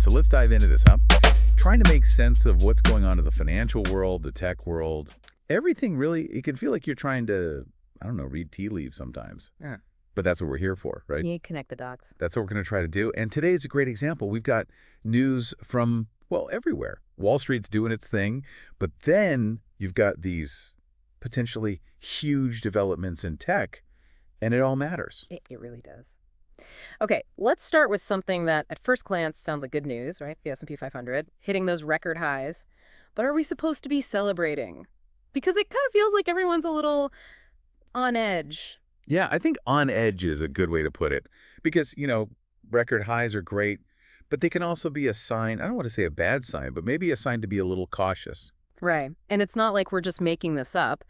So let's dive into this, huh? Trying to make sense of what's going on in the financial world, the tech world, everything really, it can feel like you're trying to, I don't know, read tea leaves sometimes. Yeah. But that's what we're here for, right? You connect the dots. That's what we're going to try to do. And today is a great example. We've got news from, well, everywhere. Wall Street's doing its thing, but then you've got these potentially huge developments in tech, and it all matters. It really does. Okay, let's start with something that at first glance sounds like good news, right? The S&P 500 hitting those record highs. But are we supposed to be celebrating? Because it kind of feels like everyone's a little on edge. Yeah, I think on edge is a good way to put it. Because, record highs are great, but they can also be a sign, I don't want to say a bad sign, but maybe a sign to be a little cautious. Right. And it's not like we're just making this up.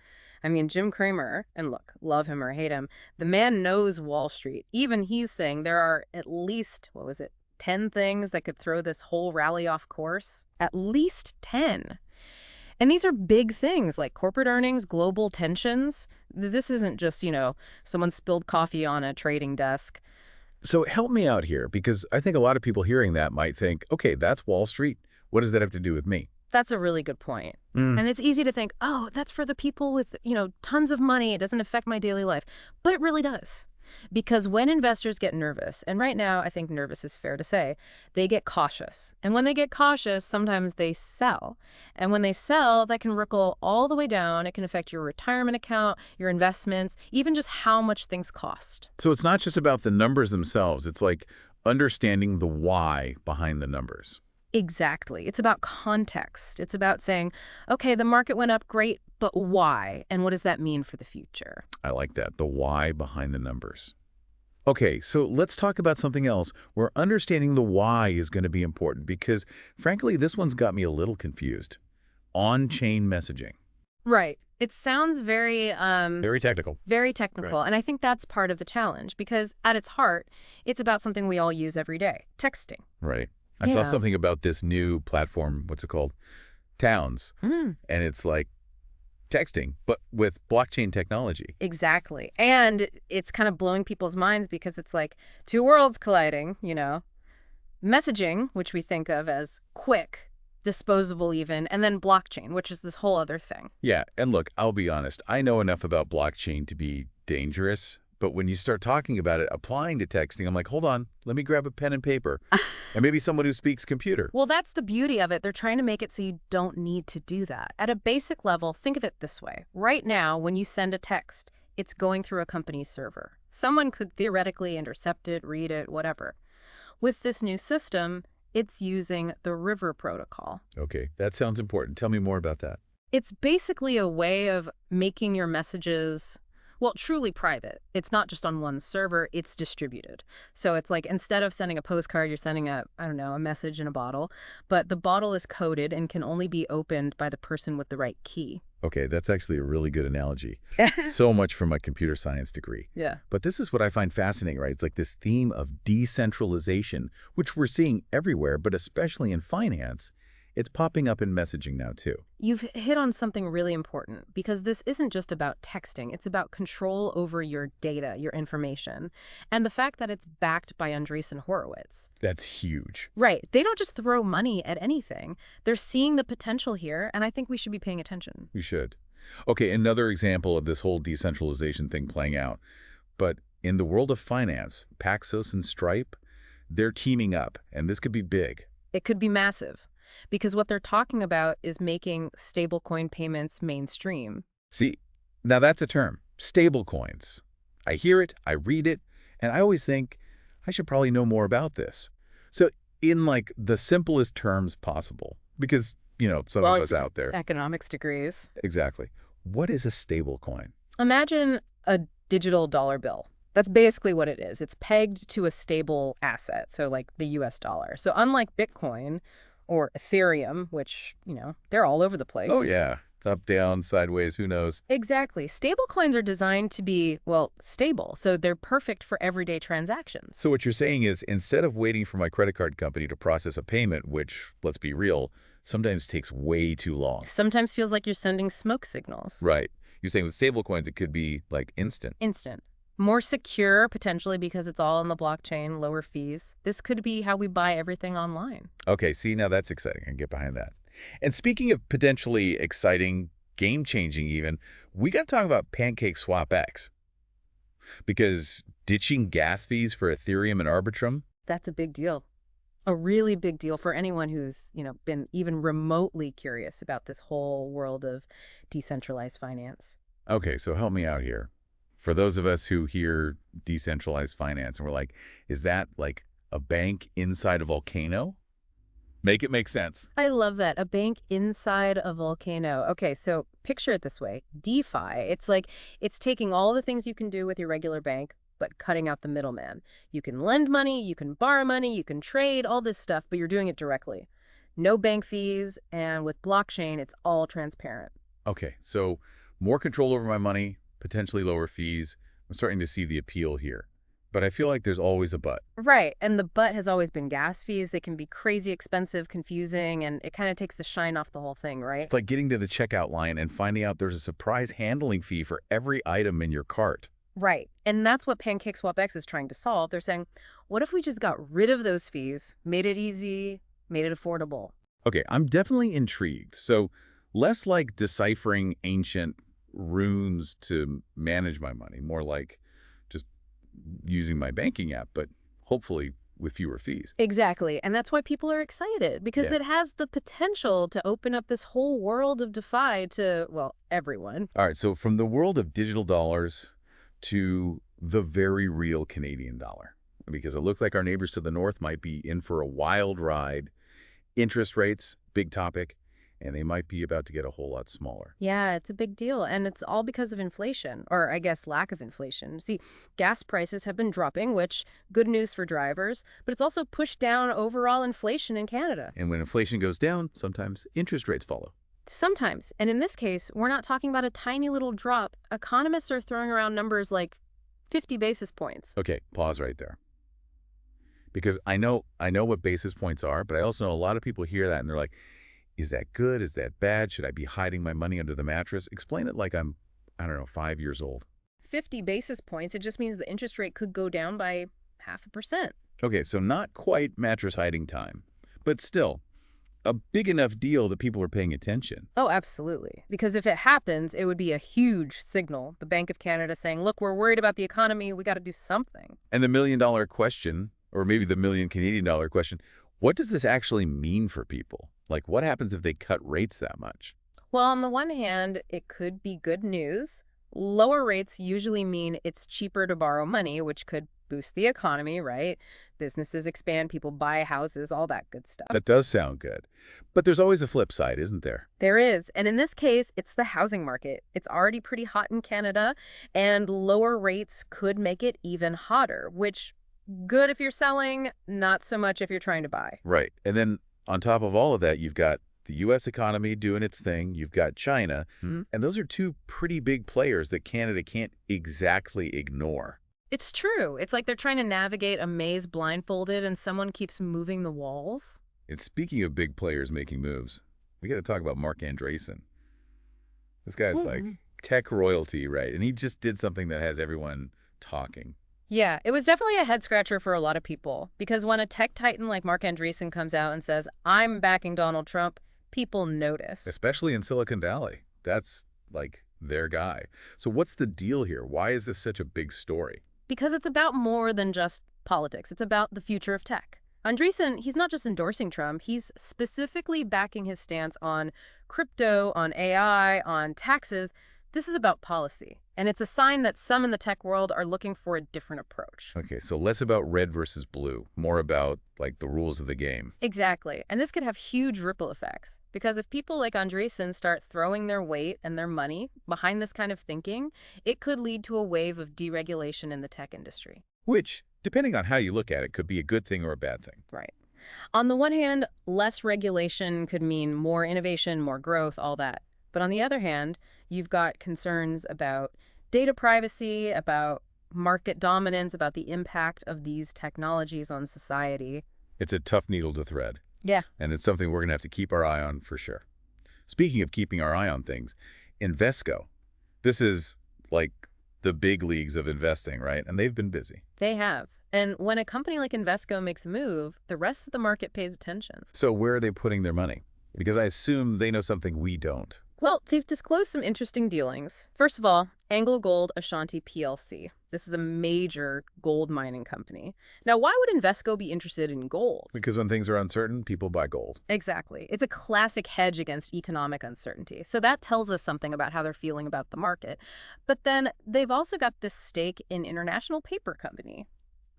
I mean, Jim Cramer, and look, love him or hate him, the man knows Wall Street. Even he's saying there are at least, 10 things that could throw this whole rally off course? At least 10. And these are big things like corporate earnings, global tensions. This isn't just, someone spilled coffee on a trading desk. So help me out here, because I think a lot of people hearing that might think, okay, that's Wall Street. What does that have to do with me? That's a really good point. And it's easy to think, oh, that's for the people with, tons of money. It doesn't affect my daily life. But it really does. Because when investors get nervous, and right now I think nervous is fair to say, they get cautious. And when they get cautious, sometimes they sell. And when they sell, that can ripple all the way down. It can affect your retirement account, your investments, even just how much things cost. So it's not just about the numbers themselves. It's like understanding the why behind the numbers. Exactly. It's about context. It's about saying, okay, the market went up, great, but why? And what does that mean for the future? I like that, the why behind the numbers. Okay, so let's talk about something else where understanding the why is going to be important because, frankly, this one's got me a little confused. On-chain messaging. Right. It sounds very technical. Very technical. Right. And I think that's part of the challenge because at its heart, it's about something we all use every day, texting. Right. I saw something about this new platform, what's it called? Towns. And it's like texting, but with blockchain technology. Exactly. And it's kind of blowing people's minds because it's like two worlds colliding, Messaging, which we think of as quick, disposable even, and then blockchain, which is this whole other thing. Yeah, and look, I'll be honest. I know enough about blockchain to be dangerous. But when you start talking about it, applying to texting, I'm like, hold on, let me grab a pen and paper. And maybe someone who speaks computer. Well, that's the beauty of it. They're trying to make it so you don't need to do that. At a basic level, think of it this way. Right now, when you send a text, it's going through a company's server. Someone could theoretically intercept it, read it, whatever. With this new system, it's using the River protocol. Okay, that sounds important. Tell me more about that. It's basically a way of making your messages truly private. It's not just on one server, it's distributed. So it's like instead of sending a postcard, you're sending a message in a bottle, but the bottle is coded and can only be opened by the person with the right key. Okay, that's actually a really good analogy. So much from my computer science degree. Yeah. But this is what I find fascinating, right? It's like this theme of decentralization, which we're seeing everywhere, but especially in finance. It's popping up in messaging now, too. You've hit on something really important because this isn't just about texting. It's about control over your data, your information, and the fact that it's backed by Andreessen Horowitz. That's huge. Right. They don't just throw money at anything. They're seeing the potential here, and I think we should be paying attention. We should. Okay, another example of this whole decentralization thing playing out. But in the world of finance, Paxos and Stripe, they're teaming up, and this could be big. It could be massive. Because what they're talking about is making stablecoin payments mainstream. See, now that's a term, stablecoins. I hear it, I read it, and I always think, I should probably know more about this. So in like the simplest terms possible, because, some of us out there. Economics degrees. Exactly. What is a stablecoin? Imagine a digital dollar bill. That's basically what it is. It's pegged to a stable asset, so like the US dollar. So unlike Bitcoin or Ethereum, which, they're all over the place. Oh, yeah. Up, down, sideways, who knows? Exactly. Stablecoins are designed to be, stable, so they're perfect for everyday transactions. So what you're saying is instead of waiting for my credit card company to process a payment, which, let's be real, sometimes takes way too long. Sometimes feels like you're sending smoke signals. Right. You're saying with stablecoins, it could be like instant. Instant. More secure, potentially because it's all on the blockchain, lower fees. This could be how we buy everything online. Okay, see, now that's exciting. I can get behind that. And speaking of potentially exciting, game-changing even, we got to talk about PancakeSwapX. Because ditching gas fees for Ethereum and Arbitrum. That's a big deal. A really big deal for anyone who's, been even remotely curious about this whole world of decentralized finance. Okay, so help me out here. For those of us who hear decentralized finance and we're like, is that like a bank inside a volcano? Make it make sense. I love that. A bank inside a volcano. Okay, so picture it this way. DeFi, it's taking all the things you can do with your regular bank, but cutting out the middleman. You can lend money, you can borrow money, you can trade, all this stuff, but you're doing it directly. No bank fees, and with blockchain, it's all transparent. Okay, so more control over my money, potentially lower fees. I'm starting to see the appeal here. But I feel like there's always a but. Right, and the but has always been gas fees. They can be crazy expensive, confusing, and it kind of takes the shine off the whole thing, right? It's like getting to the checkout line and finding out there's a surprise handling fee for every item in your cart. Right, and that's what PancakeSwapX is trying to solve. They're saying, what if we just got rid of those fees, made it easy, made it affordable? Okay, I'm definitely intrigued. So less like deciphering ancient runes to manage my money, more like just using my banking app, but hopefully with fewer fees. Exactly, and that's why people are excited, because Yeah. it has the potential to open up this whole world of DeFi to, well, everyone. All right, so from the world of digital dollars to the very real Canadian dollar, because it looks like our neighbors to the north might be in for a wild ride. Interest rates, big topic, and they might be about to get a whole lot smaller. Yeah, it's a big deal, and it's all because of inflation, or I guess lack of inflation. See, gas prices have been dropping, which good news for drivers, but it's also pushed down overall inflation in Canada. And when inflation goes down, sometimes interest rates follow. Sometimes, and in this case, we're not talking about a tiny little drop. Economists are throwing around numbers like 50 basis points. Okay, pause right there. Because I know what basis points are, but I also know a lot of people hear that and they're like, is that good? Is that bad? Should I be hiding my money under the mattress? Explain it like I'm, I don't know, 5 years old. 50 basis points, it just means the interest rate could go down by 0.5%. Okay, so not quite mattress hiding time, but still a big enough deal that people are paying attention. Oh, absolutely. Because if it happens, it would be a huge signal. The Bank of Canada saying, look, we're worried about the economy. We got to do something. And the million-dollar question, or maybe the million Canadian dollar question, what does this actually mean for people? Like, what happens if they cut rates that much? Well, on the one hand, it could be good news. Lower rates usually mean it's cheaper to borrow money, which could boost the economy, right? Businesses expand, people buy houses, all that good stuff. That does sound good. But there's always a flip side, isn't there? There is. And in this case, it's the housing market. It's already pretty hot in Canada, and lower rates could make it even hotter, which good if you're selling, not so much if you're trying to buy. Right. And then on top of all of that, you've got the U.S. economy doing its thing. You've got China. And those are two pretty big players that Canada can't exactly ignore. It's true. It's like they're trying to navigate a maze blindfolded and someone keeps moving the walls. And speaking of big players making moves, we got to talk about Mark Andreessen. This guy's like tech royalty, right? And he just did something that has everyone talking. Yeah, it was definitely a head scratcher for a lot of people, because when a tech titan like Mark Andreessen comes out and says, I'm backing Donald Trump, people notice. Especially in Silicon Valley. That's like their guy. So what's the deal here? Why is this such a big story? Because it's about more than just politics. It's about the future of tech. Andreessen, he's not just endorsing Trump, he's specifically backing his stance on crypto, on AI, on taxes. This is about policy. And it's a sign that some in the tech world are looking for a different approach. Okay, so less about red versus blue, more about like the rules of the game. Exactly. And this could have huge ripple effects. Because if people like Andreessen start throwing their weight and their money behind this kind of thinking, it could lead to a wave of deregulation in the tech industry. Which, depending on how you look at it, could be a good thing or a bad thing. Right. On the one hand, less regulation could mean more innovation, more growth, all that. But on the other hand, you've got concerns about data privacy, about market dominance, about the impact of these technologies on society. It's a tough needle to thread. Yeah. And it's something we're going to have to keep our eye on for sure. Speaking of keeping our eye on things, Invesco. This is like the big leagues of investing, right? And they've been busy. They have. And when a company like Invesco makes a move, the rest of the market pays attention. So where are they putting their money? Because I assume they know something we don't. Well, they've disclosed some interesting dealings. First of all, AngloGold Ashanti PLC. This is a major gold mining company. Now, why would Invesco be interested in gold? Because when things are uncertain, people buy gold. Exactly. It's a classic hedge against economic uncertainty. So that tells us something about how they're feeling about the market. But then they've also got this stake in International Paper Company.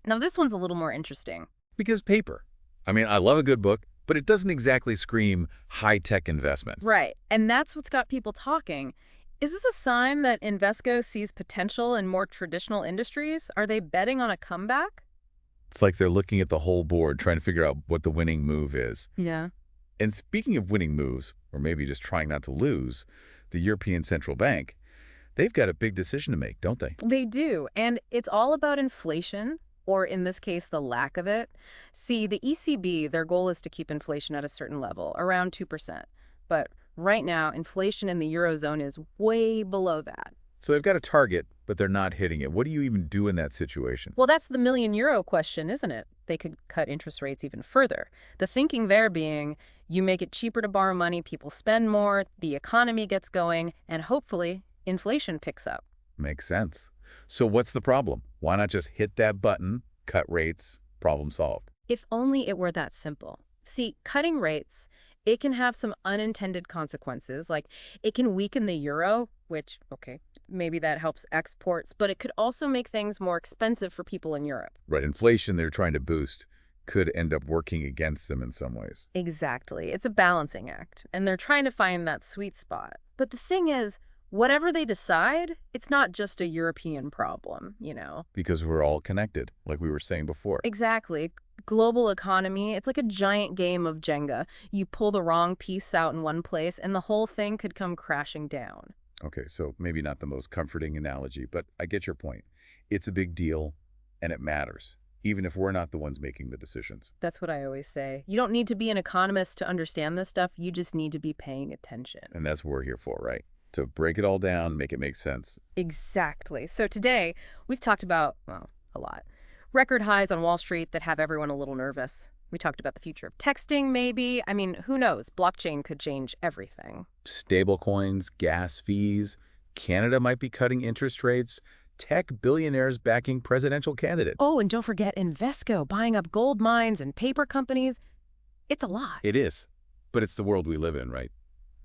Now, this one's a little more interesting. Because paper. I mean, I love a good book, but it doesn't exactly scream high-tech investment. Right. And that's what's got people talking. Is this a sign that Invesco sees potential in more traditional industries? Are they betting on a comeback? It's like they're looking at the whole board, trying to figure out what the winning move is. Yeah. And speaking of winning moves, or maybe just trying not to lose, the European Central Bank, they've got a big decision to make, don't they? They do. And it's all about inflation, or in this case, the lack of it. See, the ECB, their goal is to keep inflation at a certain level, around 2%. But right now, inflation in the Eurozone is way below that. So they've got a target, but they're not hitting it. What do you even do in that situation? Well, that's the million-euro question, isn't it? They could cut interest rates even further. The thinking there being, you make it cheaper to borrow money, people spend more, the economy gets going, and hopefully, inflation picks up. Makes sense. So what's the problem? Why not just hit that button, cut rates, problem solved? If only it were that simple. See, cutting rates, it can have some unintended consequences, like it can weaken the euro, which, okay, maybe that helps exports, but it could also make things more expensive for people in Europe. Right, inflation they're trying to boost could end up working against them in some ways. Exactly. It's a balancing act, and they're trying to find that sweet spot. But the thing is, whatever they decide, it's not just a European problem, you know? Because we're all connected, like we were saying before. Exactly. Global economy, it's like a giant game of Jenga. You pull the wrong piece out in one place, and the whole thing could come crashing down. Okay, so maybe not the most comforting analogy, but I get your point. It's a big deal, and it matters, even if we're not the ones making the decisions. That's what I always say. You don't need to be an economist to understand this stuff. You just need to be paying attention. And that's what we're here for, right? To break it all down, make it make sense. Exactly. So today, we've talked about, well, a lot. Record highs on Wall Street that have everyone a little nervous. We talked about the future of texting, maybe. I mean, who knows? Blockchain could change everything. Stablecoins, gas fees, Canada might be cutting interest rates, tech billionaires backing presidential candidates. Oh, and don't forget Invesco buying up gold mines and paper companies. It's a lot. It is, but it's the world we live in, right?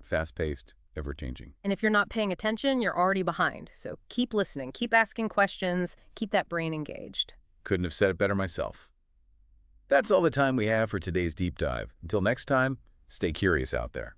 Fast-paced, ever-changing. And if you're not paying attention, you're already behind. So keep listening, keep asking questions, keep that brain engaged. Couldn't have said it better myself. That's all the time we have for today's deep dive. Until next time, stay curious out there.